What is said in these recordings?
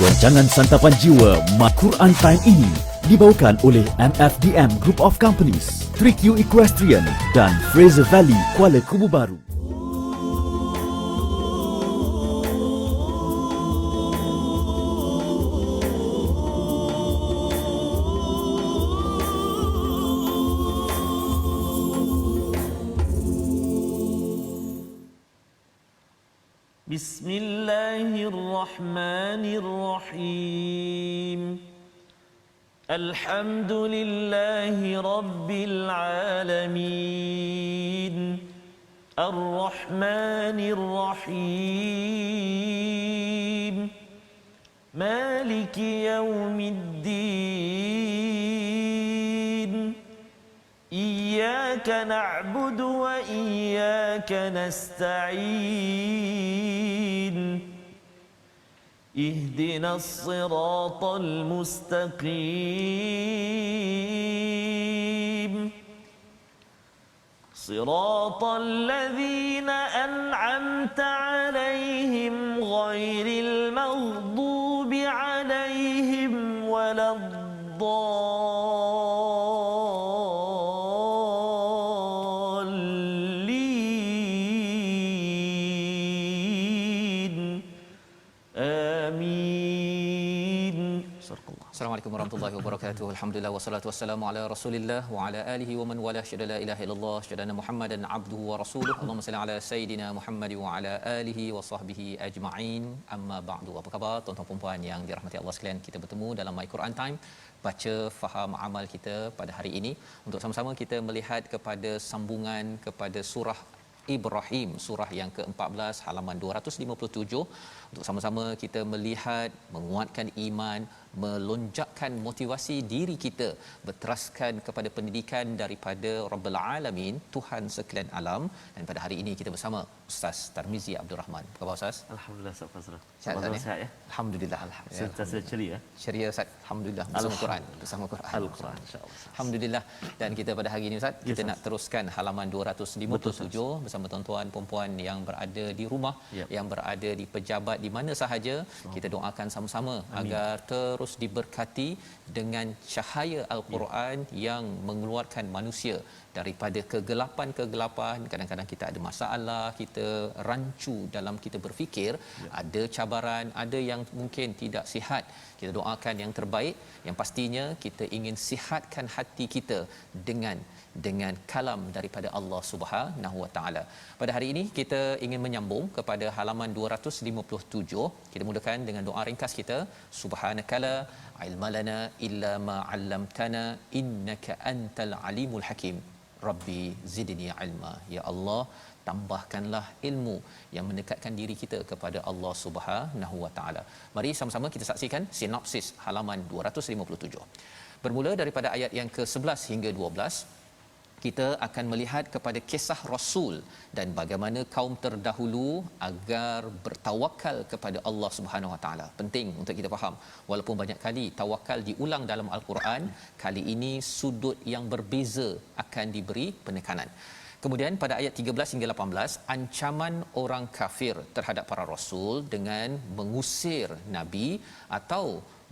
Rancangan Santapan Jiwa Quran Time ini dibawakan oleh MFDM Group of Companies, 3Q Equestrian dan Fraser Valley Kuala Kubu Baru. Bismillahirrahmanirrahim. Alhamdulillahi Rabbil Alamin. Ar-Rahmanir-Rahim. Maliki Yawmiddin. Iyyaka na'budu wa iyyaka nasta'in. اهدنا الصراط المستقيم صراط الذين أنعمت عليهم غير المغضوب عليهم ولا Assalamualaikum warahmatullahi wabarakatuh. Alhamdulillah wassalatu wassalamu ala Rasulillah wa ala alihi wa man wala syada la ilaha illallah syadana Muhammadan abduhu wa rasuluhu. Allahumma salli ala sayidina Muhammad wa ala alihi wa sahbihi ajma'in. Amma ba'du. Apa khabar tuan-tuan dan puan yang dirahmati Allah sekalian? Kita bertemu dalam My Quran Time, baca faham amal kita pada hari ini untuk sama-sama kita melihat kepada sambungan kepada surah Ibrahim, surah yang ke-14 halaman 257, untuk sama-sama kita melihat menguatkan iman, melonjakkan motivasi diri kita berteraskan kepada pendidikan daripada Rabbul Alamin, Tuhan sekalian alam. Dan pada hari ini kita bersama Ustaz Tarmizi Abdul Rahman. Apa khabar Ustaz? Alhamdulillah Ustaz Fazrul. Sihat ya? Alhamdulillah. Sentiasa ceria. Ceria Ustaz. Alhamdulillah bersama Quran, bersama Quran. Al-Quran insya-Allah. Alhamdulillah. Dan kita pada hari ini Ustaz, kita nak teruskan halaman 257 bersama tuan-tuan puan-puan yang berada di rumah, yang berada di pejabat di mana sahaja. Kita doakan sama-sama agar terus diberkati dengan cahaya Al-Quran yang mengeluarkan manusia daripada kegelapan-kegelapan. Kadang-kadang kita ada masalah, kita rancu dalam kita berfikir, ada cabaran, ada yang mungkin tidak sihat. Kita doakan yang terbaik. Yang pastinya kita ingin sihatkan hati kita dengan kalam daripada Allah Subhanahu Wa Taala. Pada hari ini kita ingin menyambung kepada halaman 257. Kita mulakan dengan doa ringkas kita. Subhanakala ilmalana illa ma 'allamtana innaka antal alimul hakim. Rabbi zidni ilma. Ya Allah, tambahkanlah ilmu yang mendekatkan diri kita kepada Allah Subhanahu Wa Taala. Mari sama-sama kita saksikan sinopsis halaman 257. Bermula daripada ayat yang ke-11 hingga 12, kita akan melihat kepada kisah Rasul dan bagaimana kaum terdahulu agar bertawakal kepada Allah Subhanahu Wa Taala. Penting untuk kita faham, walaupun banyak kali tawakal diulang dalam Al-Quran, kali ini sudut yang berbeza akan diberi penekanan. Kemudian pada ayat 13 hingga 18, ancaman orang kafir terhadap para rasul dengan mengusir nabi atau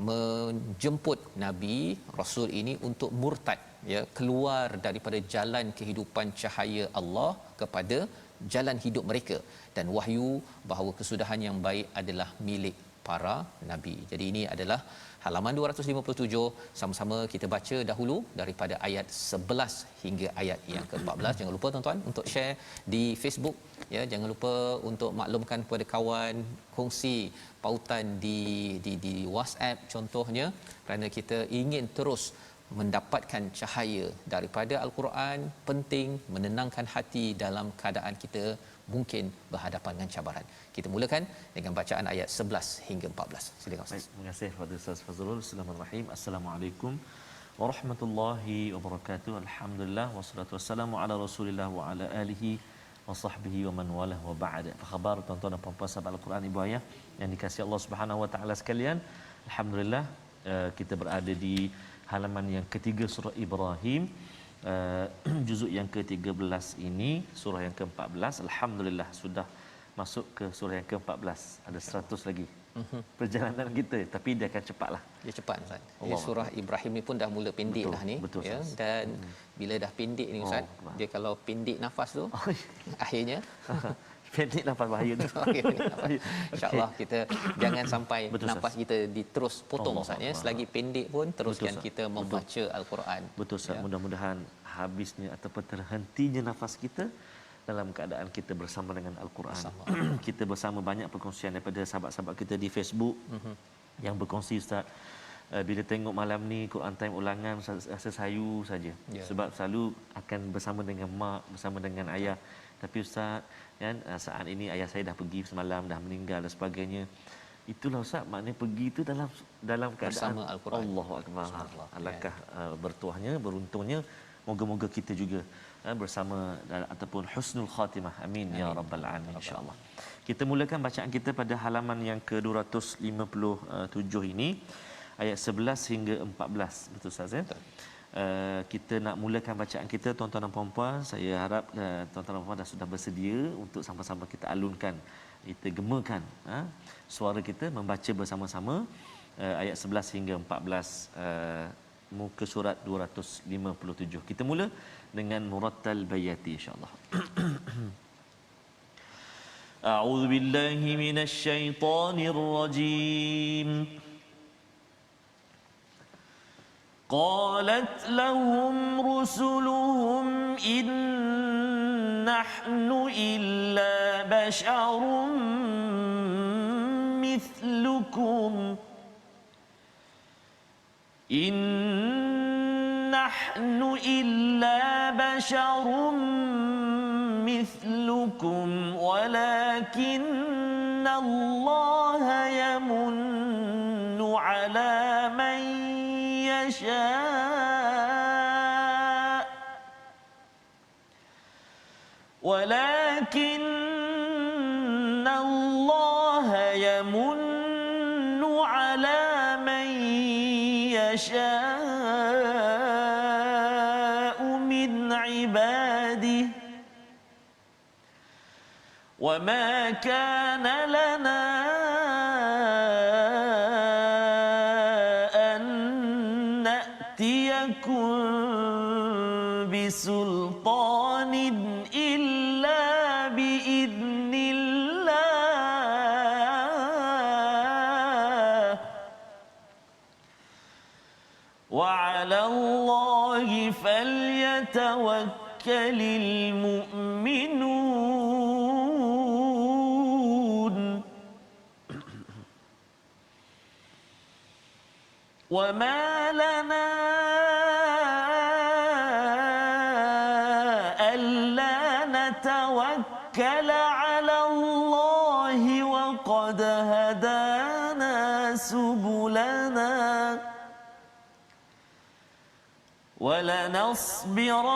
menjemput nabi rasul ini untuk murtad, ya, keluar daripada jalan kehidupan cahaya Allah kepada jalan hidup mereka, dan wahyu bahawa kesudahan yang baik adalah milik para nabi. Jadi ini adalah halaman 257. Sama-sama kita baca dahulu daripada ayat 11 hingga ayat yang ke-14. Jangan lupa tuan-tuan untuk share di Facebook, ya, jangan lupa untuk maklumkan kepada kawan, kongsi pautan di WhatsApp contohnya, kerana kita ingin terus mendapatkan cahaya daripada Al-Quran. Penting menenangkan hati dalam keadaan kita mungkin berhadapan dengan cabaran. Kita mulakan dengan bacaan ayat 11 hingga 14. Silakan Ustaz. Terima kasih kepada Ustaz Fazrul. Bismillahirrahmanirrahim. Assalamualaikum warahmatullahi wabarakatuh. Alhamdulillah wassalatu wassalamu ala Rasulillah wa ala alihi wa sahbihi wa man walah wa ba'd. Apa khabar tuan-tuan dan puan-puan sahabat Al-Quran, ibu ayah yang dikasihi Allah Subhanahu wa taala sekalian? Alhamdulillah kita berada di halaman yang ketiga surah Ibrahim, juzuk yang ke-13 ini, surah yang ke-14. Alhamdulillah sudah masuk ke surah yang ke-14. Ada 100 lagi perjalanan kita, tapi dia akan cepatlah. Dia cepat Ustaz. Allah Surah Ibrahim ni pun dah mula pendek betul, dah ni betul, ya, Ustaz. dan bila dah pendek ni Ustaz, dia kalau pendek nafas tu akhirnya Pendek nafas bahaya tu. InsyaAllah kita jangan sampai betul, nafas kita diterus potong Ustaz ya. Selagi pendek pun teruskan betul, kita membaca Al-Quran. Betul Ustaz, ya. mudah-mudahan habisnya ataupun terhentinya nafas kita dalam keadaan kita bersama dengan Al-Quran. Kita bersama banyak perkongsian daripada sahabat-sahabat kita di Facebook yang berkongsi Ustaz, bila tengok malam ni Quran Time ulangan rasa sayu saja. Sebab selalu akan bersama dengan mak, bersama dengan ayah. Tapi Ustaz kan, saat ini ayah saya dah pergi semalam, dah meninggal dan sebagainya. Itulah Ustaz, maknanya pergi itu dalam keadaan bersama Al-Quran. Allahu Akbar. Alangkah bertuahnya, beruntungnya. Moga-moga kita juga bersama ataupun husnul khatimah. Amin ya rabbal alamin insya-Allah. Kita mulakan bacaan kita pada halaman yang ke-257 ini, ayat 11 hingga 14. Betul Ustaz ya? Kita nak mulakan bacaan kita, tuan-tuan dan puan-puan. Saya harap tuan-tuan dan puan dah sudah bersedia untuk sama-sama kita alunkan, kita gemakan suara kita membaca bersama-sama ayat 11 hingga 14 muka surat 257. Kita mula dengan murattal bayati insya-Allah. A'udzu billahi minasy syaithanir rajim. قالت لهم رسلهم إن نحن إلا بشر مثلكم إن نحن إلا بشر مثلكم ولكن الله يمن على من يشاء ولكن الله يمن على من يشاء من عباده وما كان لنا أن نأتيكم بسلطان إلا بإذن الله وعلى الله فليتوكل المؤمنون وما لنا ألا نتوكل على الله وقد هدانا سبلنا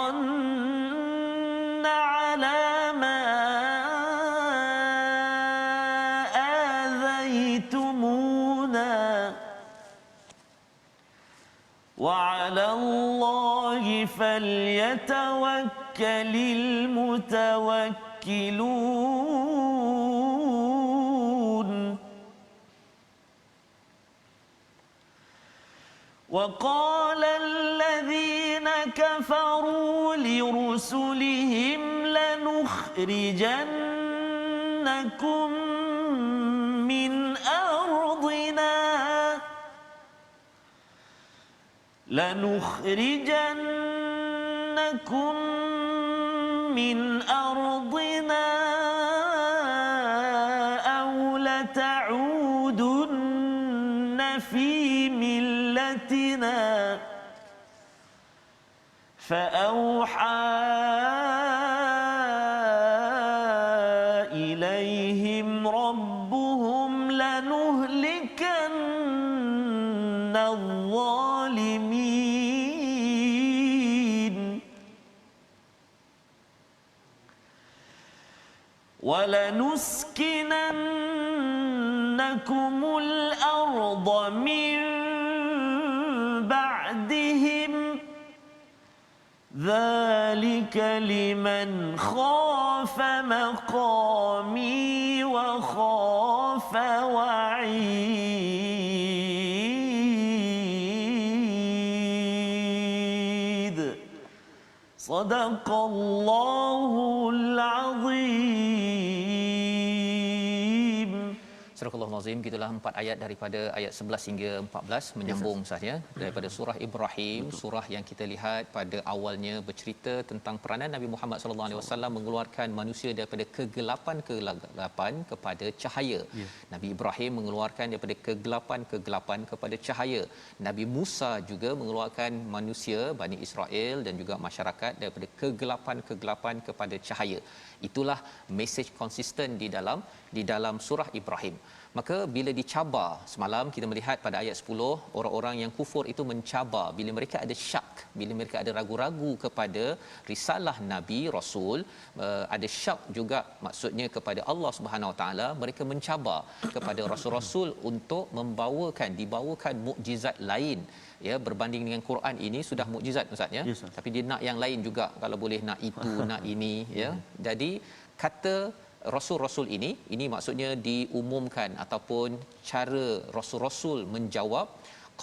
ولنصبرن على ما آذيتمونا وعلى الله فليتوكل المتوكلون وقال الذين كفروا لرسلهم لنخرجنكم من أرضنا أو لتعودن في ملتنا فأوحى إليهم ربهم لنهلكن الظالمين ولنسكننكم الأرض من بعدهم ذلك لمن خاف مقامي وخاف وعيد Sadaqallahul Azim. Surah Al-Azim, gitulah 4 ayat daripada ayat 11 hingga 14 menyambung sahaja daripada surah Ibrahim. Betul. Surah yang kita lihat pada awalnya bercerita tentang peranan Nabi Muhammad sallallahu alaihi wasallam mengeluarkan manusia daripada kegelapan kepada cahaya. Nabi Ibrahim mengeluarkan daripada kegelapan kepada cahaya. Nabi Musa juga mengeluarkan manusia Bani Israel dan juga masyarakat daripada kegelapan kepada cahaya. Itulah mesej konsisten di dalam surah Ibrahim. Maka bila dicabar, semalam kita melihat pada ayat 10, orang-orang yang kufur itu mencabar bila mereka ada syak, bila mereka ada ragu-ragu kepada risalah nabi rasul, ada syak juga maksudnya kepada Allah Subhanahu Wa Taala, mereka mencabar kepada rasul-rasul untuk dibawakan mukjizat lain. Ya, berbanding dengan Quran ini sudah mukjizat Ustaz ya. Yes, tapi dia nak yang lain juga, kalau boleh nak itu nak ini ya. Jadi kata rasul-rasul ini maksudnya diumumkan ataupun cara rasul-rasul menjawab.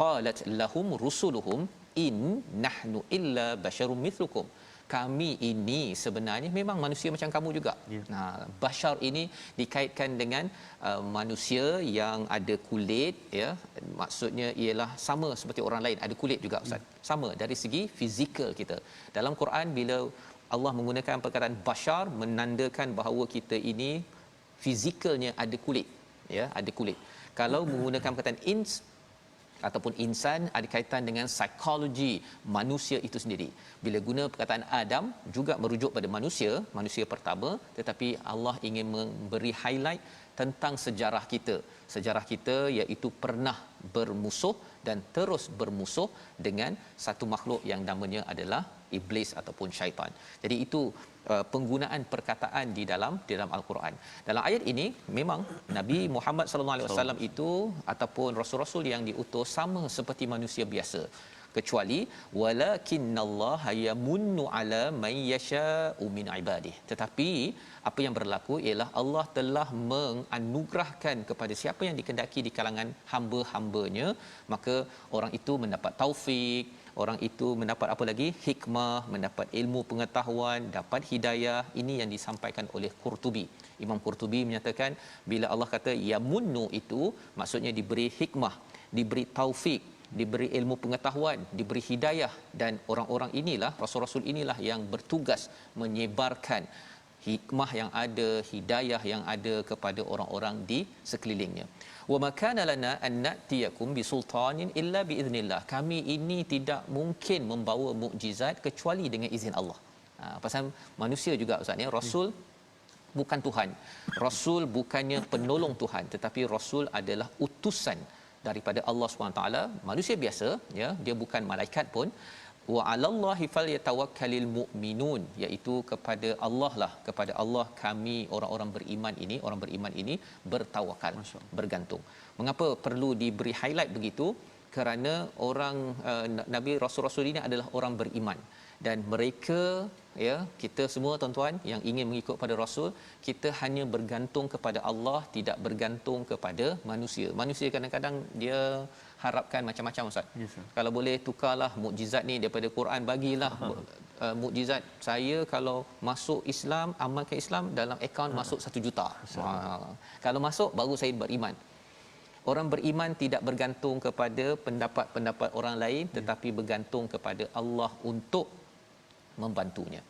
Qalat lahum rusuluhum in nahnu illa basyarum mithlukum. Kami ini sebenarnya memang manusia macam kamu juga. Nah, bashar ini dikaitkan dengan manusia yang ada kulit ya. Maksudnya ialah sama seperti orang lain, ada kulit juga Ustaz. Sama dari segi fizikal kita. Dalam Quran bila Allah menggunakan perkataan bashar menandakan bahawa kita ini fizikalnya ada kulit ya, ada kulit. Kalau menggunakan perkataan ins ataupun insan ada kaitan dengan psikologi manusia itu sendiri. Bila guna perkataan Adam juga merujuk pada manusia pertama, tetapi Allah ingin memberi highlight tentang sejarah kita. Sejarah kita iaitu pernah bermusuh dan terus bermusuh dengan satu makhluk yang namanya adalah iblis ataupun syaitan. Jadi itu penggunaan perkataan di dalam al-Quran. Dalam ayat ini memang Nabi Muhammad sallallahu alaihi wasallam itu ataupun rasul-rasul yang diutus sama seperti manusia biasa, kecuali walakinallaha yamunnu ala man yasha'u min ibadihi. Tetapi apa yang berlaku ialah Allah telah menganugerahkan kepada siapa yang dikehendaki di kalangan hamba-hambanya, maka orang itu mendapat taufik, orang itu mendapat apa lagi? Hikmah, mendapat ilmu pengetahuan, dapat hidayah. Ini yang disampaikan oleh Qurtubi. Imam Qurtubi menyatakan bila Allah kata yamunnu itu maksudnya diberi hikmah, diberi taufik, diberi ilmu pengetahuan, diberi hidayah, dan orang-orang inilah, rasul-rasul inilah yang bertugas menyebarkan hikmah yang ada, hidayah yang ada kepada orang-orang di sekelilingnya. Wa makana lana an na'tiyakum bisultanin illa biiznillah. Kami ini tidak mungkin membawa mukjizat kecuali dengan izin Allah. Pasal manusia juga Ustaz ya, rasul bukan Tuhan. Rasul bukannya penolong Tuhan, tetapi rasul adalah utusan daripada Allah SWT. Manusia biasa ya, dia bukan malaikat pun. Wa 'alallahi falyatawakkalul mu'minun, iaitu kepada Allah lah, kepada Allah kami orang beriman ini bertawakal, bergantung. Mengapa perlu diberi highlight begitu? Kerana orang nabi rasul-rasul ini adalah orang beriman, dan mereka ya, kita semua tuan-tuan yang ingin mengikut pada rasul, kita hanya bergantung kepada Allah, tidak bergantung kepada manusia. Manusia kadang-kadang dia harapkan macam-macam Ustaz. Yes, kalau boleh tukarlah mukjizat ni daripada Quran, bagilah mukjizat saya kalau masuk Islam, amalkan Islam, dalam akaun masuk 1 juta. Kalau masuk baru saya beriman. Orang beriman tidak bergantung kepada pendapat-pendapat orang lain, tetapi bergantung kepada Allah untuk membantunya.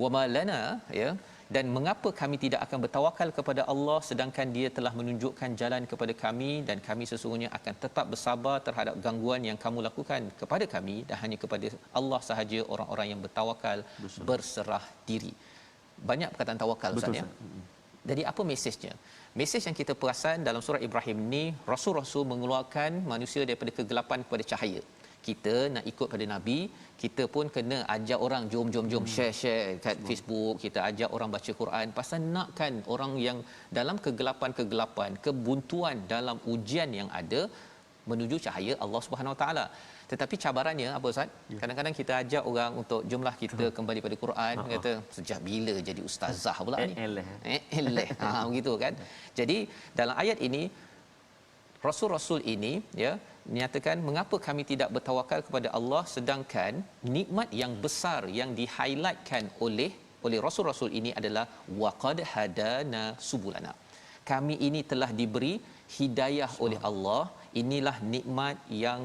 Wama lana ya, dan mengapa kami tidak akan bertawakal kepada Allah sedangkan dia telah menunjukkan jalan kepada kami, dan kami sesungguhnya akan tetap bersabar terhadap gangguan yang kamu lakukan kepada kami, dan hanya kepada Allah sahaja orang-orang yang bertawakal, berserah diri. Banyak perkataan tawakal Ustaz ya. Jadi apa mesejnya? Mesej yang kita perasan dalam surah Ibrahim ni, rasul-rasul mengeluarkan manusia daripada kegelapan kepada cahaya. Kita nak ikut pada Nabi, kita pun kena ajak orang, jom share kat Facebook, kita ajak orang baca Quran, pasal nakkan orang yang dalam kegelapan, kebuntuan dalam ujian yang ada menuju cahaya Allah Subhanahu Wa Taala. Tetapi cabarannya apa Ustaz? Kadang-kadang kita ajak orang untuk jomlah kita kembali pada Quran, kata sejak bila jadi ustazah pula ni? Begitu kan. Jadi dalam ayat ini rasul-rasul ini ya nyatakan mengapa kami tidak bertawakal kepada Allah sedangkan nikmat yang besar yang di-highlightkan oleh rasul-rasul ini adalah waqad hadana subulana. Kami ini telah diberi hidayah oleh Allah. Inilah nikmat yang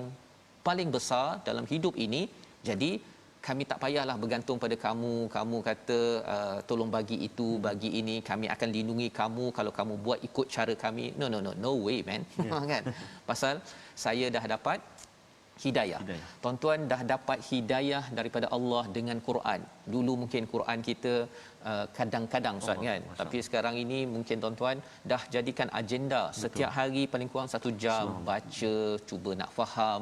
paling besar dalam hidup ini. Jadi kami tak payahlah bergantung pada kamu kata tolong bagi itu bagi ini, kami akan lindungi kamu kalau kamu buat ikut cara kami. No way man. Kan pasal saya dah dapat hidayah. Tuan-tuan dah dapat hidayah daripada Allah dengan Quran. Dulu mungkin Quran kita kadang-kadang Ustaz kan, tapi sekarang ini mungkin tuan-tuan dah jadikan agenda. Betul. Setiap hari paling kurang 1 jam baca, cuba nak faham.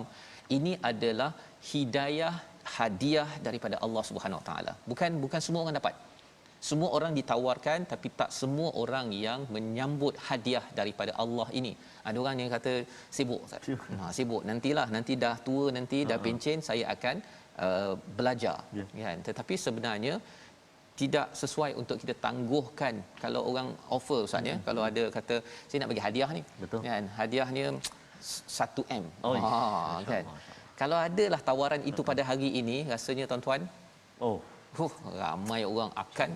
Ini adalah hidayah, hadiah daripada Allah Subhanahu Wa Taala. Bukan semua orang dapat. Semua orang ditawarkan, tapi tak semua orang yang menyambut hadiah daripada Allah ini. Ada orang yang kata sibuk Ustaz. Sibuk nanti dah tua, nanti dah pencen saya akan belajar. Kan? Tetapi sebenarnya tidak sesuai untuk kita tangguhkan. Kalau orang offer Ustaz ya, kalau ada kata saya nak bagi hadiah ni. Betul. Kan? Hadiahnya 1M. Kan? Kalau adalah tawaran itu pada hari ini, rasanya tuan-tuan, ramai orang akan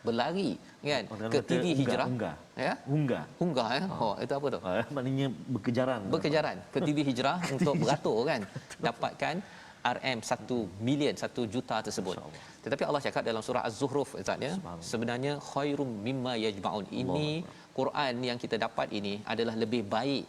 berlari kan ke TV Hijrah. Unggah ya. Itu apa tu? Maknanya berkejaran ke TV Hijrah untuk beratur kan, dapatkan RM 1 million, 1 juta tersebut. Tetapi Allah cakap dalam surah Az-Zukhruf Ustaz ya, sebenarnya khairum mimma yajma'un. Ini Quran yang kita dapat ini adalah lebih baik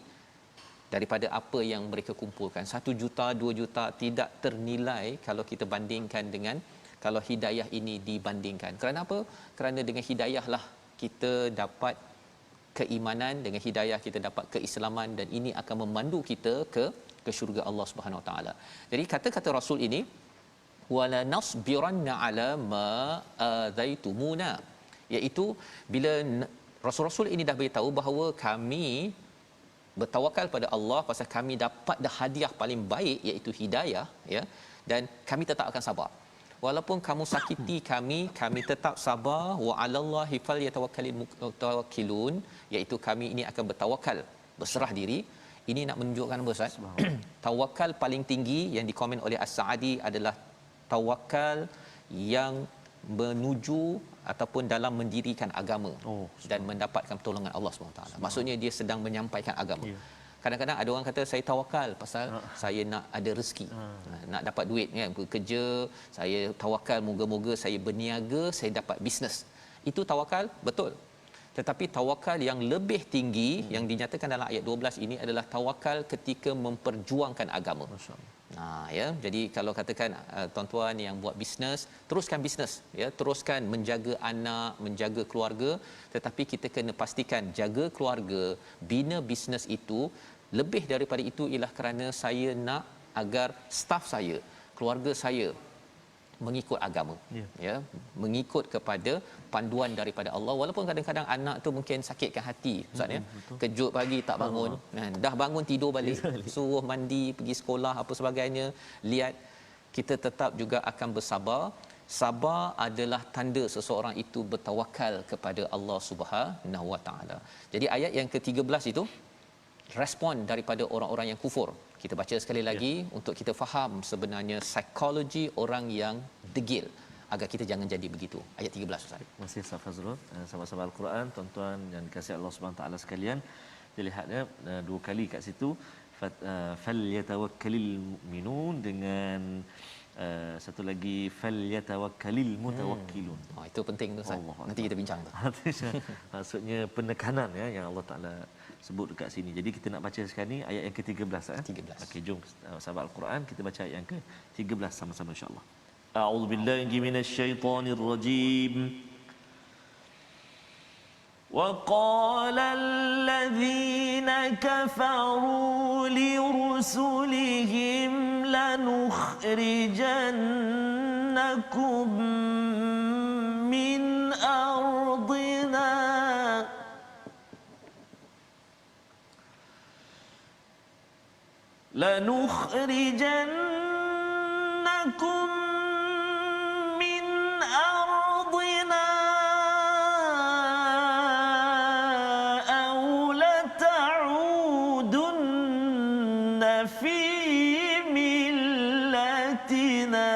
daripada apa yang mereka kumpulkan. 1 juta, 2 juta tidak ternilai kalau kita bandingkan dengan kalau hidayah ini dibandingkan. Kerana apa? Kerana dengan hidayahlah kita dapat keimanan, dengan hidayah kita dapat keislaman, dan ini akan memandu kita ke syurga Allah Subhanahu Wa Taala. Jadi kata-kata Rasul ini, wala nasbiranna ala ma azaitumuna, iaitu bila Rasul-Rasul ini dah beritahu bahawa kami bertawakal pada Allah pasal kami dapat dah hadiah paling baik iaitu hidayah ya, dan kami tetap akan sabar. Walaupun kamu sakiti kami tetap sabar. Wa 'alallahi falyatawakkalul mutawakkilun, iaitu kami ini akan bertawakal, berserah diri. Ini nak menunjukkan apa Ustaz? Tawakal paling tinggi yang dikomen oleh As-Sa'di adalah tawakal yang menuju ataupun dalam mendirikan agama dan mendapatkan pertolongan Allah SWT. Maksudnya dia sedang menyampaikan agama. Kadang-kadang ada orang kata saya tawakal pasal saya nak ada rezeki, nak dapat duit kan, bekerja, saya tawakal moga-moga saya berniaga, saya dapat bisnes. Itu tawakal, betul. Tetapi tawakal yang lebih tinggi yang dinyatakan dalam ayat 12 ini adalah tawakal ketika memperjuangkan agama. Ya, jadi kalau katakan tuan-tuan yang buat bisnes, teruskan bisnes ya, teruskan menjaga anak, menjaga keluarga, tetapi kita kena pastikan jaga keluarga, bina bisnes itu, lebih daripada itu ialah kerana saya nak agar staf saya, keluarga saya mengikut agama, ya, mengikut kepada panduan daripada Allah. Walaupun kadang-kadang anak tu mungkin sakitkan hati Ustaz ya, kejut pagi tak bangun, dah bangun tidur balik, suruh mandi, pergi sekolah apa sebagainya, lihat kita tetap juga akan bersabar. Sabar adalah tanda seseorang itu bertawakal kepada Allah Subhanahu Wa Taala. Jadi ayat yang ke-13 itu respon daripada orang-orang yang kufur. Kita baca sekali lagi untuk kita faham sebenarnya psikologi orang yang degil agar kita jangan jadi begitu. Ayat 13 Ustaz. Terima kasih Ustaz Fazrul. Sahabat-sahabat Al-Quran, tuan-tuan yang dikasihi Allah Subhanahu taala sekalian, dilihatnya dua kali kat situ falyatawakkalul mu'minun dengan satu lagi falyatawakkalil mutawakkilun. Itu penting tu Ustaz. Nanti kita bincang tu. Maksudnya penekanan ya yang Allah Taala sebut dekat sini. Jadi kita nak baca sekarang ni ayat yang ke-13 Okey, jom sahabat Al-Quran kita baca ayat yang ke-13 sama-sama insya-Allah. A'udzubillahi minasyaitonir rajim. وقال الذين كفروا لرسلهم لنخرجنكم من أرضنا من أرضنا أو لتعودن في ملتنا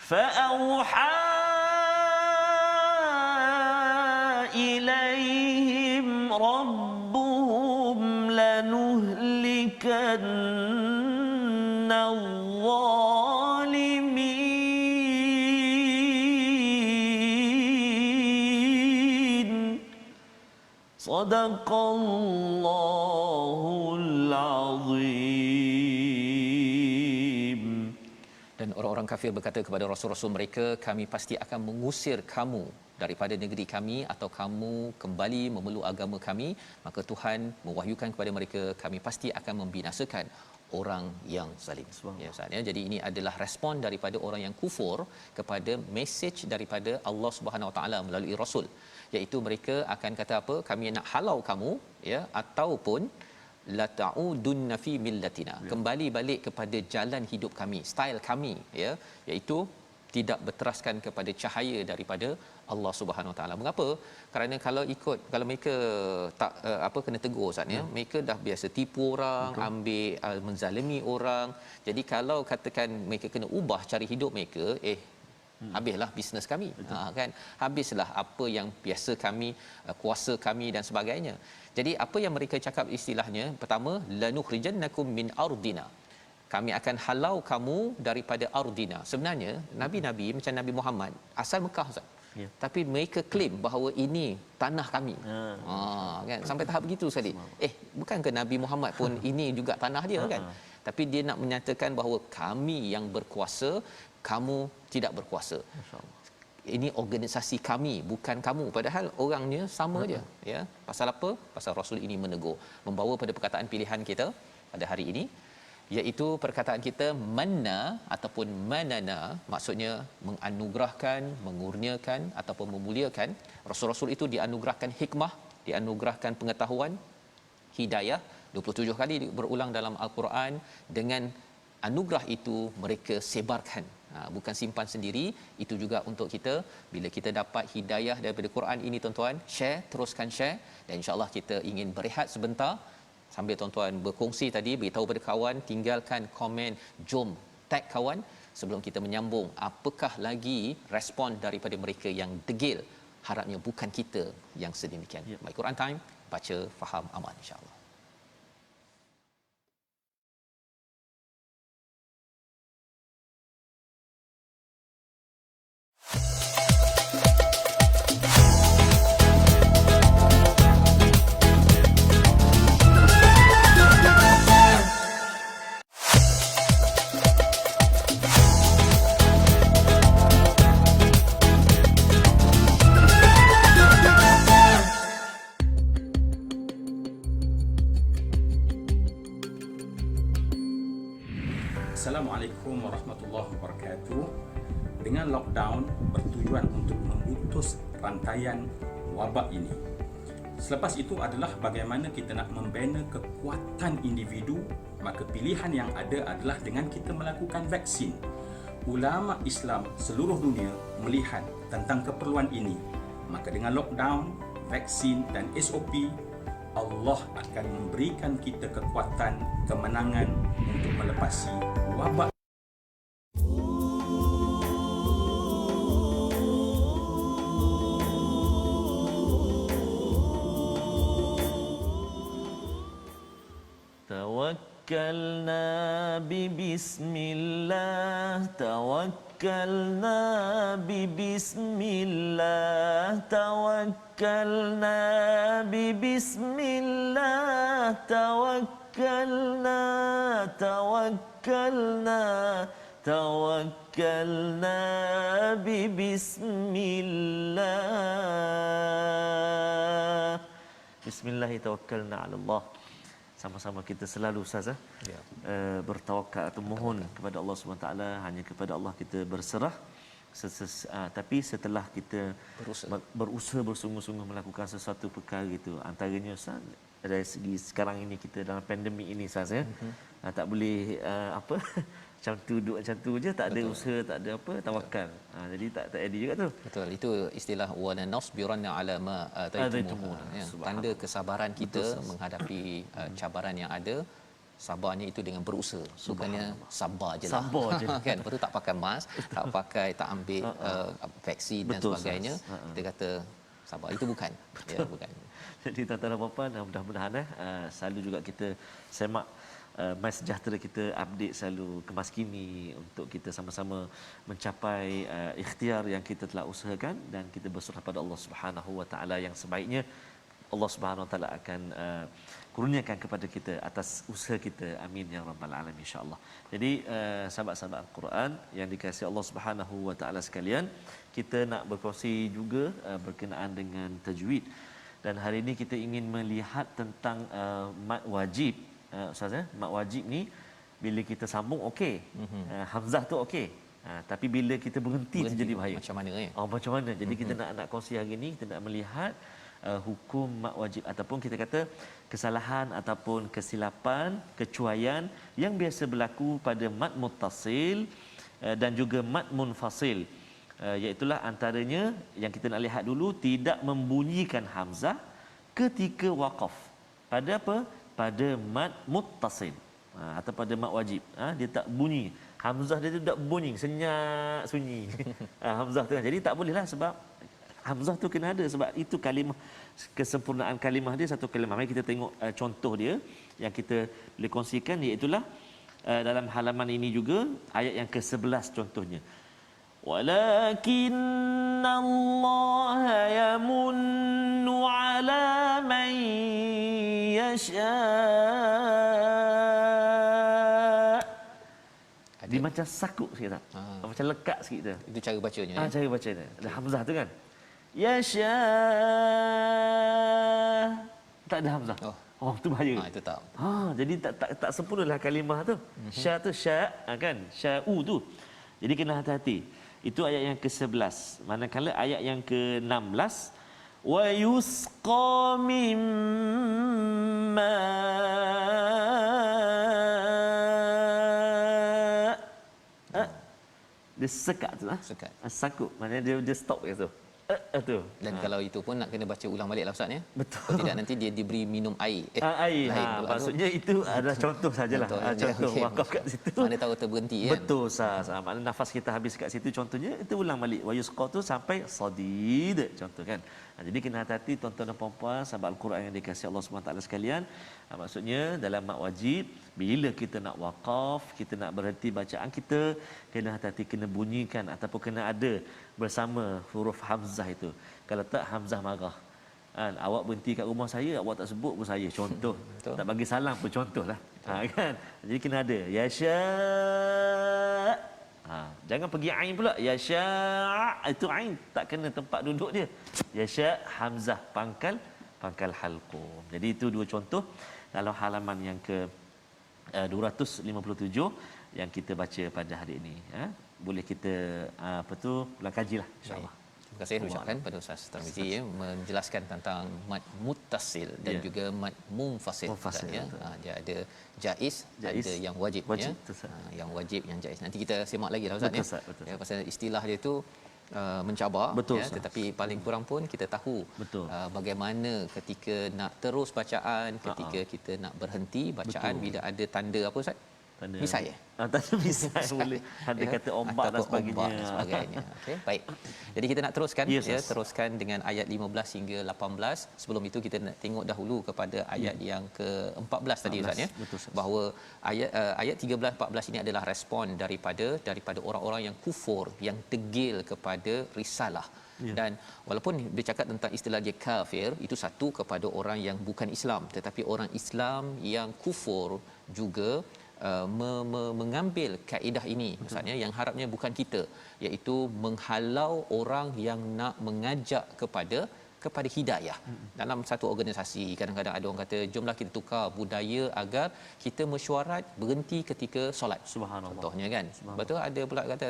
فأوحى إليهم ربهم لنهلكن الظالمين صدق الله العظيم. Dan orang-orang kafir berkata kepada rasul-rasul mereka, kami pasti akan mengusir kamu daripada negeri kami atau kamu kembali memeluk agama kami. Maka Tuhan mewahyukan kepada mereka, kami pasti akan membinasakan orang yang zalim. Ya Ustaz, ya. Jadi ini adalah respon daripada orang yang kufur kepada mesej daripada Allah Subhanahu Wa Taala melalui rasul, iaitu mereka akan kata apa, kami nak halau kamu, ya, ataupun la ta'udunna fi millatina, kembali balik kepada jalan hidup kami, style kami, ya, iaitu tidak berteraskan kepada cahaya daripada Allah Subhanahu Wa Taala. Mengapa? Kerana kalau mereka tak kena tegur Ustaz, ya, mereka dah biasa tipu orang, ambil menzalimi orang. Jadi kalau katakan mereka kena ubah cara hidup mereka, habislah bisnes kami, kan, habislah apa yang biasa kami, kuasa kami dan sebagainya. Jadi apa yang mereka cakap istilahnya, pertama, lanukhrijannakum min ardina, kami akan halau kamu daripada ardina. Sebenarnya nabi-nabi macam Nabi Muhammad asal Mekah Ustaz, tapi mereka claim bahawa ini tanah kami. Kan, sampai tahap begitu sekali. Bukankah Nabi Muhammad pun ini juga tanah dia, kan? Tapi dia nak menyatakan bahawa kami yang berkuasa, kamu tidak berkuasa. Ini organisasi kami, bukan kamu. Padahal orangnya sama je, ya. Pasal apa? Pasal Rasul ini menegur, membawa pada perkataan pilihan kita pada hari ini, iaitu perkataan kita manna ataupun manana, maksudnya menganugerahkan, mengurniakan ataupun memuliakan. Rasul-rasul itu dianugerahkan hikmah, dianugerahkan pengetahuan, hidayah, 27 kali berulang dalam Al-Quran. Dengan anugerah itu mereka sebarkan, bukan simpan sendiri. Itu juga untuk kita, bila kita dapat hidayah daripada Quran ini tuan-tuan, share, teruskan share. Dan insya-Allah kita ingin berehat sebentar sambil tuan-tuan berkongsi tadi, beritahu pada kawan, tinggalkan komen, jom tag kawan sebelum kita menyambung. Apakah lagi respon daripada mereka yang degil? Harapnya bukan kita yang sedemikian. My Quran Time, baca, faham, aman, insya-Allah. Assalamualaikum warahmatullahi wabarakatuh. Dengan lockdown bertujuan untuk memutus rantaian wabak ini. Selepas itu adalah bagaimana kita nak membina kekuatan individu, maka pilihan yang ada adalah dengan kita melakukan vaksin. Ulama Islam seluruh dunia melihat tentang keperluan ini. Maka dengan lockdown, vaksin dan SOP, Allah akan memberikan kita kekuatan, kemenangan untuk melepasi wabak. Tawakkalna bismillah, tawakkalna bismillah, tawakkalna bismillah, tawakkalna, tawakkalna, tawakkalna bismillah. Bismillahi tawakkalna ala Allah. Sama-sama kita selalu Ustaz, bertawakal atau mohon kepada Allah SWT. Hanya kepada Allah kita berserah. Tapi setelah kita berusaha bersungguh-sungguh melakukan sesuatu perkara itu, antaranya Ustaz, dari segi sekarang ini kita dalam pandemik ini Ustaz, tak boleh macam tu duduk macam tu je, tak ada usaha, tak ada apa, tawakal. Jadi tak edit juga tu. Betul, itu istilah wa nasbiranna ala ma ataitum, ya, tanda kesabaran kita menghadapi cabaran yang ada. Sabarnya itu dengan berusaha, bukannya sabar je lah. Sabar je. Kan, lepas tu tak pakai mask, tak ambil vaksin dan sebagainya. Kita kata sabar, itu bukan. Ya, bukan. Jadi tuan-tuan dan puan-puan, mudah-mudahan selalu juga kita semak My Sejahtera kita update selalu kemas kini untuk kita sama-sama mencapai ikhtiar yang kita telah usahakan, dan kita berserah pada Allah Subhanahu Wa Taala yang sebaiknya Allah Subhanahu Wa Taala akan kurniakan kepada kita atas usaha kita. Amin ya rabbal alamin, insya-Allah. Jadi sahabat-sahabat Al-Quran yang dikasihi Allah Subhanahu Wa Taala sekalian, kita nak berkongsi juga berkenaan dengan tajwid. Dan hari ini kita ingin melihat tentang mad wajib. Ustaz, mad wajib ni bila kita sambung okey, hamzah tu okey, tapi bila kita berhenti tu jadi bahaya. Macam mana ya? Macam mana? Jadi kita nak kongsi hari ni, kita nak melihat hukum mad wajib, ataupun kita kata kesalahan ataupun kesilapan, kecuaian yang biasa berlaku pada mad muttasil dan juga mad munfasil. Iaitulah antaranya yang kita nak lihat dulu, tidak membunyikan hamzah ketika waqaf. Pada apa? Pada mad muttasil atau pada mad wajib. Dia tak bunyi. Hamzah dia tu tak bunyi, senyap sunyi. Hamzah tu kan. Jadi tak bolehlah, sebab hamzah tu kena ada, sebab itu kalimah, kesempurnaan kalimah dia satu kalimah. Mari kita tengok contoh dia yang kita boleh kongsikan, iaitu dalam halaman ini juga ayat yang ke-11 contohnya. Walakinna Allah yamunnu ala man yasha. Dia macam sakuk sikit tak? Macam lekat sikit tu. Itu cara bacanya. Cara bacanya. Ada hamzah tu kan? Yasha. Tak ada hamzah. Tu bahaya. Itu tak. Jadi tak sempurnalah kalimah tu. Sya tu sya, kan? Sya'u tu. Jadi kena hati-hati. Itu ayat yang ke-11. Manakala ayat yang ke-16, wa yusqa mimma, dia sekat tu lah. Sekat. Sakut. Maknanya dia stop kat tu. Tu. Dan kalau itu pun nak kena baca ulang balik lah Ustaz ya. Betul. Kalau tidak nanti dia diberi minum air. Air. Lain Maksudnya itu adalah contoh sajalah. Contoh okay. wakaf kat situ. Mana tahu terberhenti kan. Betul Ustaz. Maknanya nafas kita habis kat situ, contohnya itu ulang balik. Wa yusqa tu sampai sadid, contoh kan. Jadi kena hati-hati tuan-tuan dan puan-puan sahabat Al-Quran yang dikasihi Allah SWT sekalian. Maksudnya dalam mad wajib, bila kita nak waqaf, kita nak berhenti bacaan kita, kena hati-hati, kena bunyikan ataupun kena ada bersama huruf hamzah itu. Kalau tak, hamzah marah. Awak berhenti kat rumah saya, awak tak sebut pun saya, contoh. Tak bagi salam pun contohlah. Kan? Jadi kena ada ya sya'. Jangan pergi ain pula. Ya sya', itu ain tak kena tempat duduk dia. Ya sya' hamzah pangkal halqum. Jadi itu dua contoh dalam halaman yang ke 257 yang kita baca pada hari ini. Boleh kita kajilah insya-Allah. Terima kasih ucapkan pada Ustaz Tarmizi menjelaskan tentang mad muttasil dan juga mad munfasil ya. Dia ada jaiz, ada yang wajib ya. Yang wajib, yang jaiz. Nanti kita semak lagi lah Ustaz ya. Pasal istilah dia tu mencabar ya, tetapi paling kurang pun kita tahu bagaimana ketika nak terus bacaan, ketika kita nak berhenti bacaan, bila ada tanda apa Ustaz? Tanda misai tanda misai boleh ada kata ombak dan sebagainya. Okey, baik. Jadi kita nak teruskan teruskan dengan ayat 15 hingga 18. Sebelum itu kita nak tengok dahulu kepada ayat yang ke-14 tadi Ustaz ya. Bahawa ayat 13 14 ini adalah respon daripada orang-orang yang kufur, yang degil kepada risalah. Dan walaupun dia cakap tentang istilah dia kafir, itu satu kepada orang yang bukan Islam, tetapi orang Islam yang kufur juga mengambil kaedah ini maksudnya yang harapnya bukan kita, iaitu menghalau orang yang nak mengajak kepada hidayah. Dalam satu organisasi kadang-kadang ada orang kata jomlah kita tukar budaya agar kita mesyuarat berhenti ketika solat. Subhanallah. Contohnya kan. Betul, ada pula kata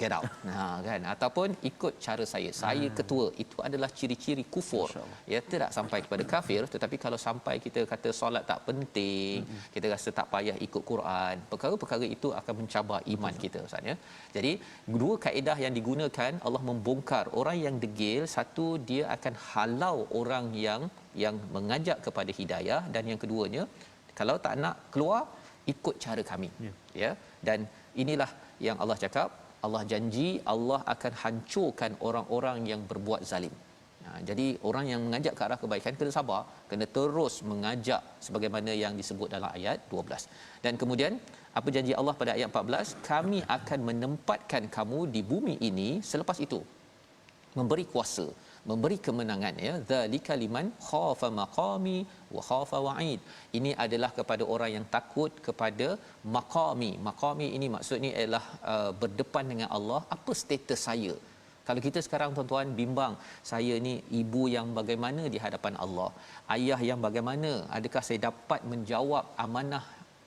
get out. Kan, ataupun ikut cara saya ketua. Itu adalah ciri-ciri kufur. Ya, tidak sampai kepada kafir, tetapi kalau sampai kita kata solat tak penting, kita rasa tak payah ikut Quran, perkara-perkara itu akan mencabar iman kita, Ustaz, ya. Jadi dua kaedah yang digunakan, Allah membongkar orang yang degil. Satu, dia akan halau orang yang mengajak kepada hidayah, dan yang keduanya, kalau tak nak keluar, ikut cara kami. Ya, dan inilah yang Allah cakap, Allah janji Allah akan hancurkan orang-orang yang berbuat zalim. Jadi orang yang mengajak ke arah kebaikan kena sabar, kena terus mengajak sebagaimana yang disebut dalam ayat 12. Dan kemudian apa janji Allah pada ayat 14? Kami akan menempatkan kamu di bumi ini, selepas itu memberi kuasa, memberi kemenangan, ya. Zalika liman khafa maqami wa khafa wa'id. Ini adalah kepada orang yang takut kepada maqami. Maqami ini maksudnya adalah berdepan dengan Allah. Apa status saya? Kalau kita sekarang tuan-tuan bimbang, saya ni ibu yang bagaimana di hadapan Allah, ayah yang bagaimana, adakah saya dapat menjawab amanah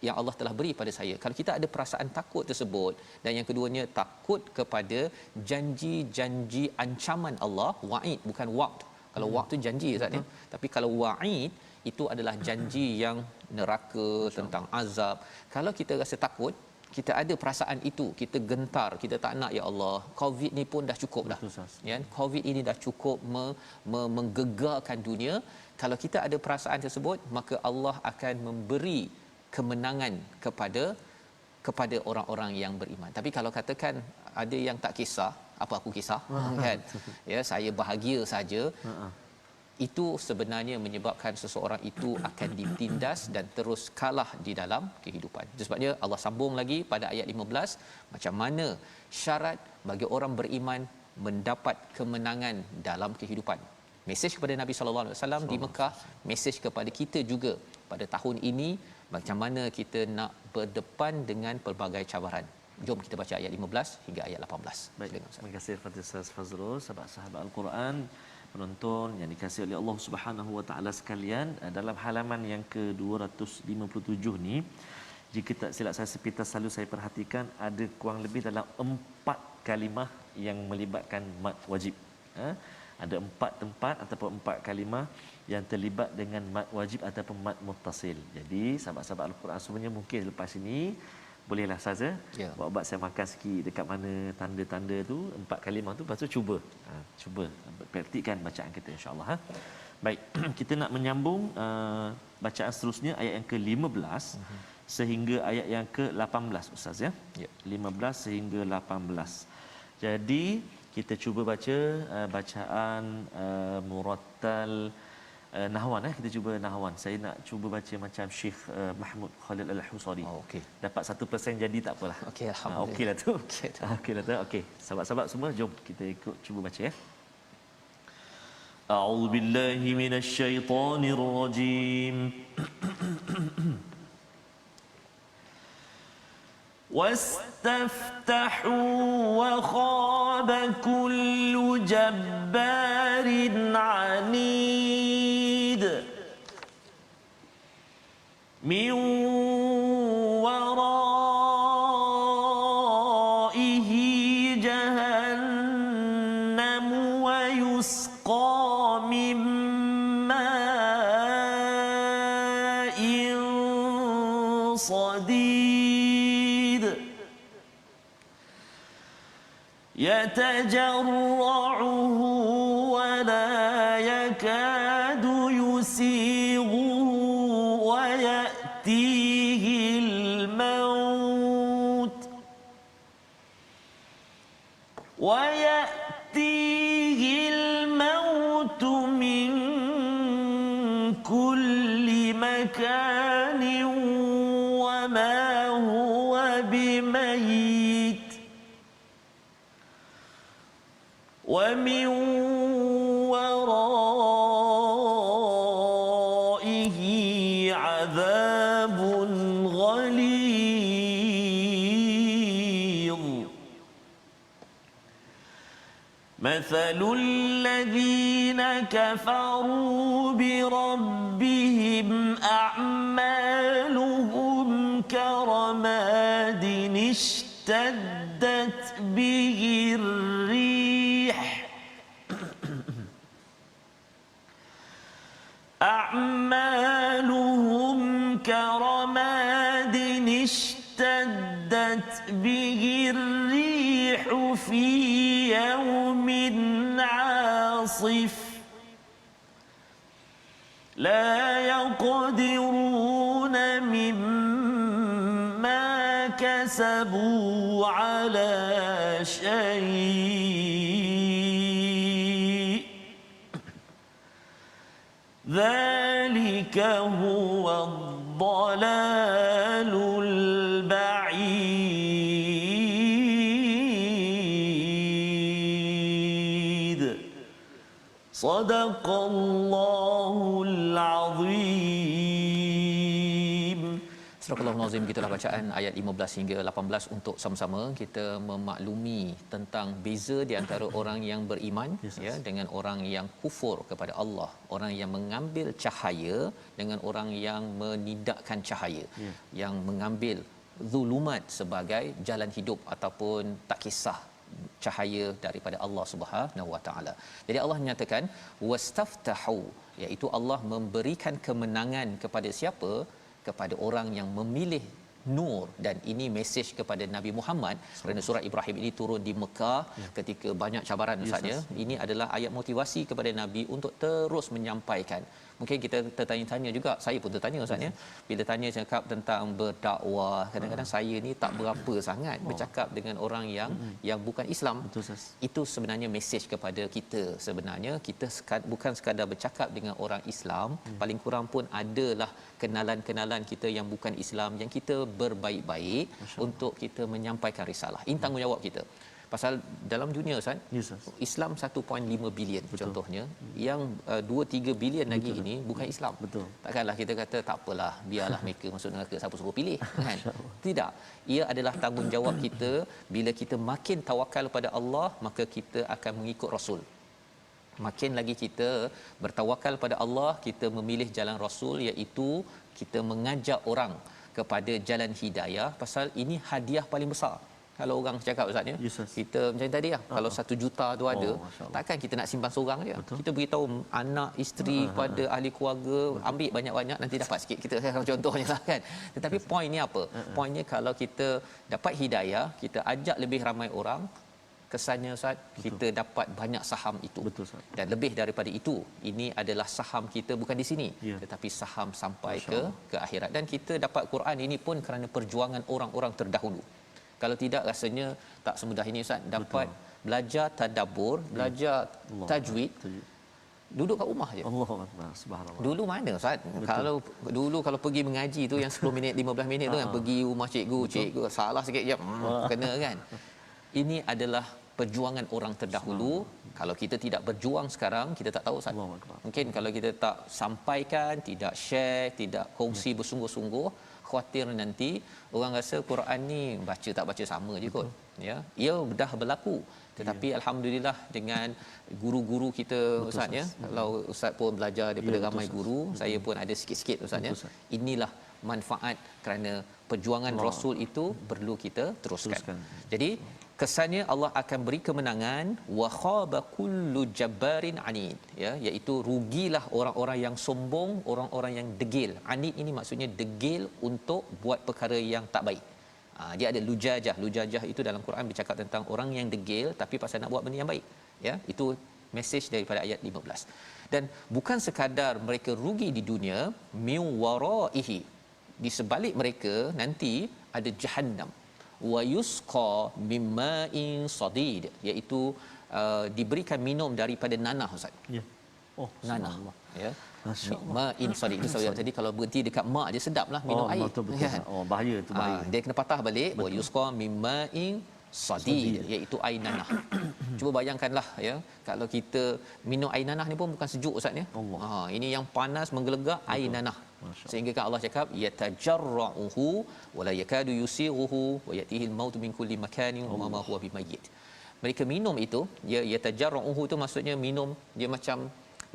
yang Allah telah beri pada saya? Kalau kita ada perasaan takut tersebut, dan yang keduanya takut kepada janji-janji ancaman Allah, wa'id bukan waqt. Kalau waqt tu janji, Ustaz, ya. Tapi kalau wa'id itu adalah janji yang neraka, tentang azab. Kalau kita rasa takut, kita ada perasaan itu, kita gentar, kita tak nak, ya Allah, COVID ni pun dah cukup dah. Ya, COVID ini dah cukup menggegarkan dunia. Kalau kita ada perasaan tersebut, maka Allah akan memberi kemenangan kepada orang-orang yang beriman. Tapi kalau katakan ada yang tak kisah, apa aku kisah, kan? Ya, saya bahagia saja. Itu sebenarnya menyebabkan seseorang itu akan ditindas dan terus kalah di dalam kehidupan. Itu sebabnya Allah sambung lagi pada ayat 15, macam mana syarat bagi orang beriman mendapat kemenangan dalam kehidupan. Mesej kepada Nabi sallallahu alaihi wasallam di Mekah, mesej kepada kita juga pada tahun ini, macam mana kita nak berdepan dengan pelbagai cabaran. Jom kita baca ayat 15 hingga ayat 18. Baik, terima kasih kepada Ustaz Fazrul, sahabat-sahabat Al-Quran, penonton yang dikasihi oleh Allah Subhanahu wa taala sekalian. Dalam halaman yang ke-257 ni, jika tak silap saya sepintas selalu saya perhatikan, ada kurang lebih dalam 4 kalimah yang melibatkan mad wajib. Ada 4 tempat ataupun 4 kalimah yang terlibat dengan mad wajib ataupun mad muttasil. Jadi sahabat-sahabat Al-Quran semuanya, mungkin lepas ini bolehlah saja buat saya makan sikit dekat mana tanda-tanda tu, 4 kalimah tu, lepas tu cuba praktikkan bacaan kita, insya-Allah. Baik, kita nak menyambung bacaan seterusnya, ayat yang ke-15 sehingga ayat yang ke-18, Ustaz, ya. 15 sehingga 18. Jadi kita cuba baca bacaan murattal nahwan. Kita cuba nahwan. Saya nak cuba baca macam Syekh Mahmud Khalil Al-Husari. Okey. Dapat 1% jadi tak apalah. Okey, alhamdulillah. Okeylah tu. Okeylah tu. Okey. Sahabat-sahabat semua, jom kita ikut cuba baca, ya. A'udzu billahi minasy syaithanir rajim. واستفتحوا وخاب كل جبار عنيد من ورائه جهنم ويسقى من ماء صديد يتجرعه ولا يكاد يسيغه ويأتيه الموت من كل مكان وما هو بميت ومن ورائه عذاب غليظ مثل الذين كفروا بربهم أعمالهم كرماد اشتدت به أعمالهم كرماد اشتدت به الريح في يوم عاصف لا يقدرون مما كسبوا على شيء ذلك هو الضلال البعيد صدق الله العظيم. Surah Al-Nazim, gitulah bacaan ayat 15 hingga 18 untuk sama-sama kita memaklumi tentang beza di antara orang yang beriman ya dengan orang yang kufur kepada Allah, orang yang mengambil cahaya dengan orang yang menidakkan cahaya, yang mengambil zulumat sebagai jalan hidup ataupun tak kisah cahaya daripada Allah Subhanahu Wa Taala. Jadi Allah menyatakan wastaftahu, iaitu Allah memberikan kemenangan kepada siapa? Kepada orang yang memilih nur. Dan ini mesej kepada Nabi Muhammad kerana surah Ibrahim ini turun di Mekah ketika banyak cabaran Ustaz ya. Ini adalah ayat motivasi kepada Nabi untuk terus menyampaikan. Mungkin kita tertanya-tanya juga, saya pun tertanya Ustaz ya, bila tanya cakap tentang berdakwah, kadang-kadang saya ni tak berapa sangat bercakap dengan orang yang bukan Islam. Itu sebenarnya mesej kepada kita. Sebenarnya kita bukan sekadar bercakap dengan orang Islam, paling kurang pun adalah kenalan-kenalan kita yang bukan Islam yang kita berbaik-baik untuk kita menyampaikan risalah. Ini tanggungjawab kita. Pasal dalam dunia Ustaz, Islam 1.5 bilion contohnya, yang 2-3 bilion lagi ini bukan Islam. Betul. Takkanlah kita kata tak apalah, biarlah mereka masuk neraka, siapa suruh pilih kan? Tidak. Ia adalah tanggungjawab kita. Bila kita makin tawakal pada Allah, maka kita akan mengikut Rasul. Makin lagi kita bertawakal pada Allah, kita memilih jalan Rasul, iaitu kita mengajak orang kepada jalan hidayah. Pasal ini hadiah paling besar. Kalau orang cakap Ustaz ya, kita macam tadi lah, kalau 1 juta tu ada, takkan kita nak simpan seorang je. Kita beritahu anak, isteri, pada ahli keluarga, ambil banyak-banyak nanti dapat sikit, kita contohnya lah kan. Tetapi poin ni apa? Poinnya kalau kita dapat hidayah, kita ajak lebih ramai orang, kesannya Ustaz, kita dapat banyak saham itu. Betul, dan lebih daripada itu, ini adalah saham kita bukan di sini, tetapi saham sampai ke akhirat. Dan kita dapat Quran ini pun kerana perjuangan orang-orang terdahulu. Kalau tidak, rasanya tak semudah ini Ustaz. Dapat belajar tadabbur, belajar tajwid, duduk kat rumah je. Allahuakbar, subhanallah. Dulu mana Ustaz? Kalau pergi mengaji tu yang 10 minit 15 minit tu kan, pergi rumah cikgu salah sikit je kena kan. Ini adalah perjuangan orang terdahulu. Kalau kita tidak berjuang sekarang, kita tak tahu Ustaz. Mungkin kalau kita tak sampaikan, tidak share, tidak kongsi bersungguh-sungguh, khawatir nanti orang rasa Quran ni baca tak baca sama je kot. Ya, ia dah berlaku. Tetapi alhamdulillah dengan guru-guru kita Ustaz ya. Kalau Ustaz pun belajar daripada ramai guru, saya pun ada sikit-sikit Ustaz ya. Inilah manfaat kerana perjuangan Rasul itu perlu kita teruskan. Jadi kesannya Allah akan beri kemenangan, wa khaba kullu jabbarin anid, ya, iaitu rugilah orang-orang yang sombong, orang-orang yang degil. Anid ini maksudnya degil untuk buat perkara yang tak baik. Dia ada lujajah itu dalam Quran bercakap tentang orang yang degil tapi pasal nak buat benda yang baik, ya. Itu mesej daripada ayat 15. Dan bukan sekadar mereka rugi di dunia, min waraihi, di sebalik mereka nanti ada jahannam, wa yusqa mimma'in sadid, iaitu diberikan minum daripada nanah Ustaz. Ya. Oh, nanah. Ya. Ma'in sadid. Itu saya tadi kalau berhenti dekat ma' dia sedaplah minum air. Betul. Kan? Bahaya tu bahaya. Dia kena patah balik, wa yusqa mimma'in sadid, iaitu air nanah. Cuba bayangkanlah ya, kalau kita minum air nanah ni pun bukan sejuk Ustaz ya. Ini yang panas menggelegak, air nanah. Sehingga kan Allah cakap yatajarra'uhu wa la yakadu yusighuhu wa yatihi al-maut min kulli makanin wa ma huwa bimayyit. Mereka minum itu, ya, yatajarra'uhu tu maksudnya minum dia macam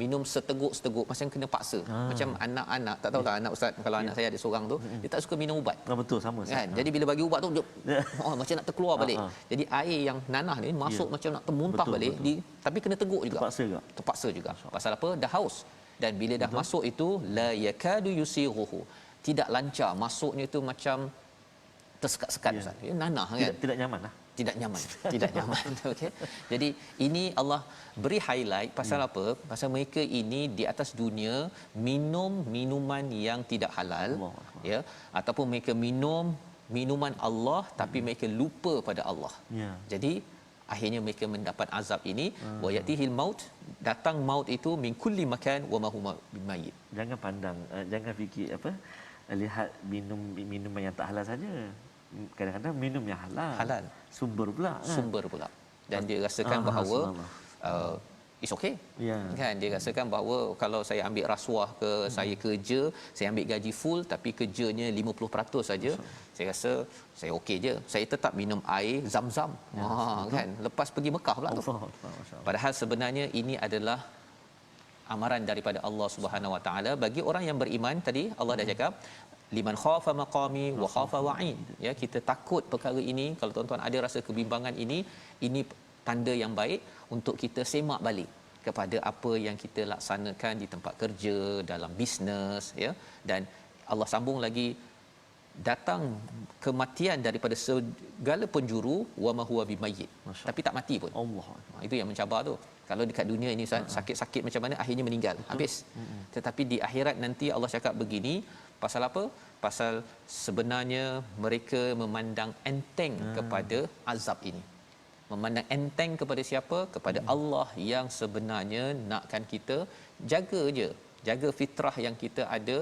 minum seteguk-seteguk, macam kena paksa. Macam anak-anak, tak tahu tak anak Ustaz, kalau anak saya ada seorang tu, dia tak suka minum ubat. Betul, sama kan. Jadi bila bagi ubat tu dia, macam nak terkeluar balik. Jadi air yang nanah ni masuk macam nak termuntah balik, tapi kena teguk juga. Terpaksa juga. Pasal apa? Dah haus. dan bila dah masuk itu la yakadu yusighuhu, tidak lancar masuknya itu macam tersekat-sekat Ustaz. Ya, nanah kan, Tidak nyaman lah. tidak nyaman tidak nyaman. Okey, jadi ini Allah beri highlight pasal apa? Pasal mereka ini di atas dunia minum minuman yang tidak halal, ya, ataupun mereka minum minuman Allah tapi mereka lupa pada Allah. Ya. Jadi akhirnya mereka mendapat azab ini. Wa yatihil maut, datang maut itu min kulli makan wa ma huma bimayyit. Jangan pandang, jangan fikir apa, lihat minuman yang tak halal saja. Kadang-kadang minum yang halal sumber pula kan? Sumber pula, dan dia rasakan bahawa it's okay, kan, dia rasakan bahawa kalau saya ambil rasuah ke, saya kerja, saya ambil gaji full tapi kerjanya 50% saja, saya rasa saya okey je, saya tetap minum air Zam-Zam, kan, lepas pergi Mekah pula tu. Padahal sebenarnya ini adalah amaran daripada Allah Subhanahu Wa Taala bagi orang yang beriman. Tadi Allah dah cakap liman khafa maqami wa khafa wa'id, ya, kita takut perkara ini. Kalau tuan-tuan ada rasa kebimbangan ini tanda yang baik untuk kita semak balik kepada apa yang kita laksanakan di tempat kerja, dalam bisnes, ya. Dan Allah sambung lagi, datang kematian daripada segala penjuru, wa ma huwa bimayyit, tapi tak mati pun. Allah. Itu yang mencabar tu. Kalau dekat dunia ini sakit-sakit macam mana, akhirnya meninggal, habis. Tetapi di akhirat nanti Allah cakap begini, pasal apa? Pasal sebenarnya mereka memandang enteng kepada azab ini. Memandang enteng kepada siapa? Kepada Allah yang sebenarnya nakkan kita jaga je, jaga fitrah yang kita ada,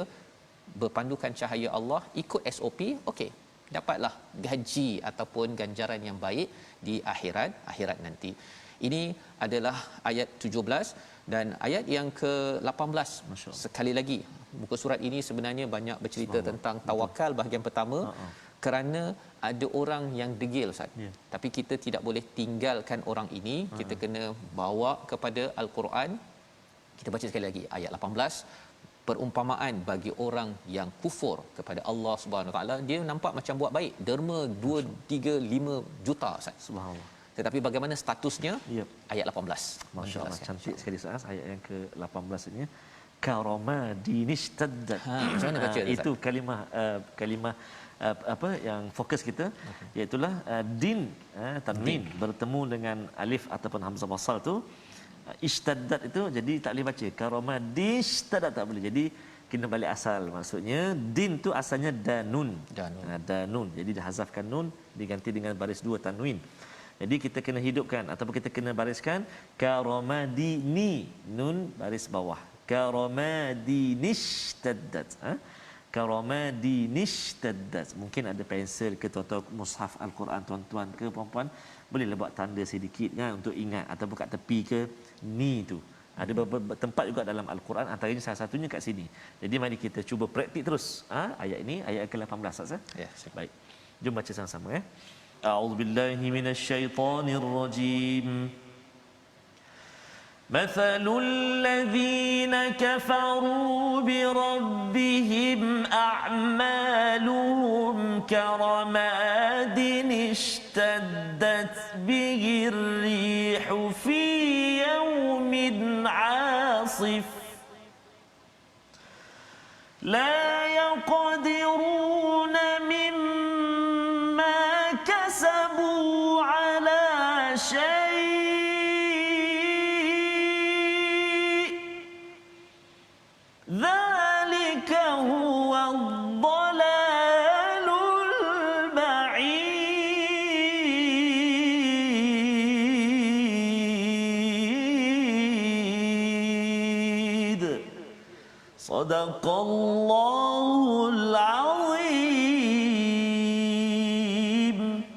berpandukan cahaya Allah, ikut SOP, okey, dapatlah gaji ataupun ganjaran yang baik di akhirat nanti. Ini adalah ayat 17 dan ayat yang ke-18. Sekali lagi, muka surat ini sebenarnya banyak bercerita tentang tawakal bahagian pertama. Kerana ada orang yang degil, Ustaz. Tapi kita tidak boleh tinggalkan orang ini, kita kena bawa kepada Al-Quran. Kita baca sekali lagi ayat 18. Perumpamaan bagi orang yang kufur kepada Allah Subhanahu Wa Taala, dia nampak macam buat baik, derma 2, 3, 5 juta, Ustaz. Subhanallah. Tetapi bagaimana statusnya? Ayat 18. Masya-Allah, cantik sekali Ustaz. Ayat yang ke-18 ini, karamadinistaddat. Macam mana baca itu kalimah apa yang fokus kita, iaitu din, tanwin bertemu dengan alif ataupun hamzah wasal tu, istaddat itu jadi tak boleh baca karamadistaddat, tak boleh. Jadi kena balik asal. Maksudnya din tu asalnya danun. Danun. Jadi dihazafkan nun, diganti dengan baris 2 tanwin. Jadi kita kena hidupkan ataupun kita kena bariskan karamadini, nun baris bawah, karamadinistaddat. Karamadinistaddat. Mungkin ada pensel ke atau mushaf Al-Quran tuan-tuan ke puan-puan, bolehlah buat tanda sedikit kan untuk ingat, ataupun kat tepi ke ni tu. Ada beberapa tempat juga dalam Al-Quran, antaranya salah satunya kat sini. Jadi mari kita cuba praktik terus ayat ini, ayat ke-18 Ustaz. Ya, baik. Jom baca sama-sama ya. A'udzubillahi minasyaitonirrajim. مثل الذين كفروا بربهم أعمالهم كرماد اشتدت به الريح في يوم عاصف لا يقدرون مما كسبوا على شيء ذلك هو الضلال البعيد صدق الله العظيم.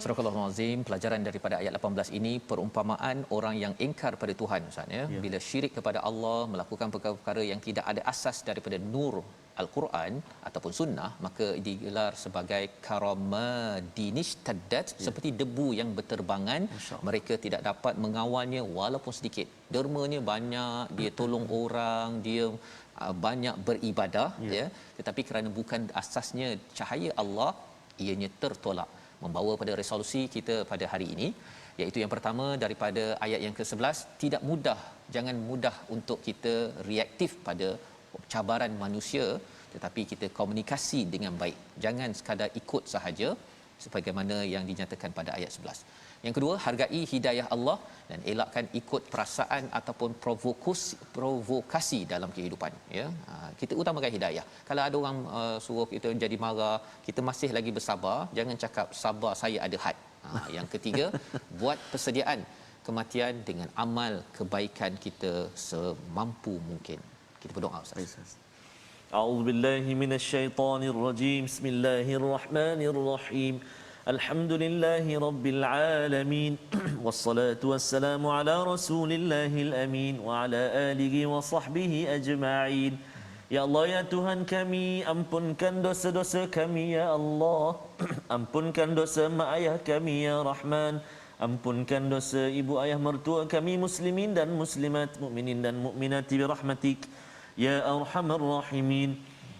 Surah Al-Azim. Pelajaran daripada ayat 18 ini, perumpamaan orang yang ingkar pada Tuhan, Ustaz, ya. Bila syirik kepada Allah, melakukan perkara-perkara yang tidak ada asas daripada nur Al-Quran ataupun sunnah, maka digelar sebagai karamadinistaddat, seperti debu yang berterbangan. Mereka tidak dapat mengawalnya walaupun sedikit. Dermanya banyak, dia tolong orang, dia banyak beribadah, ya, tetapi kerana bukan asasnya cahaya Allah, ianya tertolak. Membawa pada resolusi kita pada hari ini, iaitu yang pertama daripada ayat yang ke-11, tidak mudah, jangan mudah untuk kita reaktif pada cabaran manusia, tetapi kita komunikasi dengan baik. Jangan sekadar ikut sahaja sebagaimana yang dinyatakan pada ayat 11. Yang kedua, hargai hidayah Allah dan elakkan ikut perasaan ataupun provokasi dalam kehidupan, ya. Kita utamakan hidayah. Kalau ada orang suruh kita jadi marah, kita masih lagi bersabar, jangan cakap sabar saya ada had. Yang ketiga, buat persediaan kematian dengan amal kebaikan kita semampu mungkin. Kita berdoa, Ustaz. A'udzu billahi minasyaitonir rajim. Bismillahirrahmanirrahim. Alhamdulillahi rabbil alamin. Wassalatu wassalamu ala rasulillahil amin wa ala alihi wa sahbihi ajma'in. Ya Allah, ya Tuhan kami, ampunkan dosa-dosa kami ya Allah. Ampunkan dosa mak ayah kami ya Rahman. Ampunkan dosa ibu ayah mertua kami muslimin dan muslimat, mukminin dan mukminat bi rahmatik ya arhamar rahimin.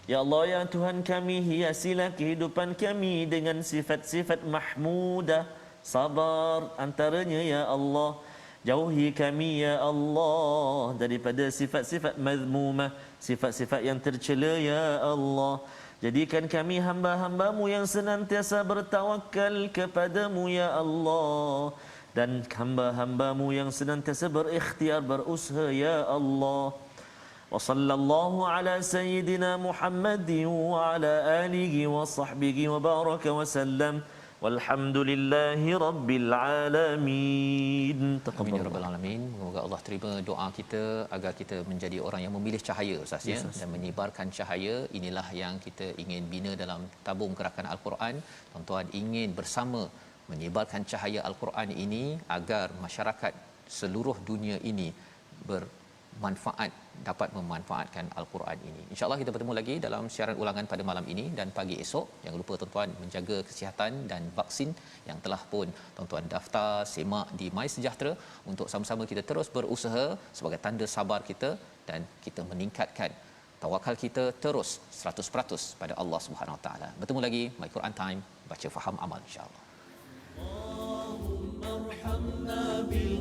Ya Allah, ya Tuhan kami, hiasilah kehidupan kami dengan sifat-sifat mahmudah, sabar antaranya ya Allah. Jauhi kami ya Allah daripada sifat-sifat mazmumah, sifat-sifat yang tercela ya Allah. Jadikan kami hamba-hamba-Mu yang senantiasa bertawakal kepadamu ya Allah, dan hamba-hamba-Mu yang senantiasa berikhtiar berusaha ya Allah. Wa sallallahu ala sayyidina Muhammadin wa ala alihi wa sahbihi wa baraka wa sallam. Walhamdulillahi rabbil alamin. Amin ya rabbal alamin. Semoga Allah terima doa kita agar kita menjadi orang yang memilih cahaya, Ustaz, ya, dan menyebarkan cahaya. Inilah yang kita ingin bina dalam tabung gerakan Al-Quran. Tuan-tuan ingin bersama menyebarkan cahaya Al-Quran ini agar masyarakat seluruh dunia ini bermanfaat, dapat memanfaatkan Al-Quran ini. InsyaAllah kita bertemu lagi dalam siaran ulangan pada malam ini dan pagi esok. Jangan lupa tuan-tuan menjaga kesihatan dan vaksin yang telah pun tuan-tuan daftar semak di My Sejahtera untuk sama-sama kita terus berusaha sebagai tanda sabar kita dan kita meningkatkan tawakal kita terus 100% pada Allah Subhanahu Wa Taala. Bertemu lagi My Quran Time, baca faham amal insya-Allah.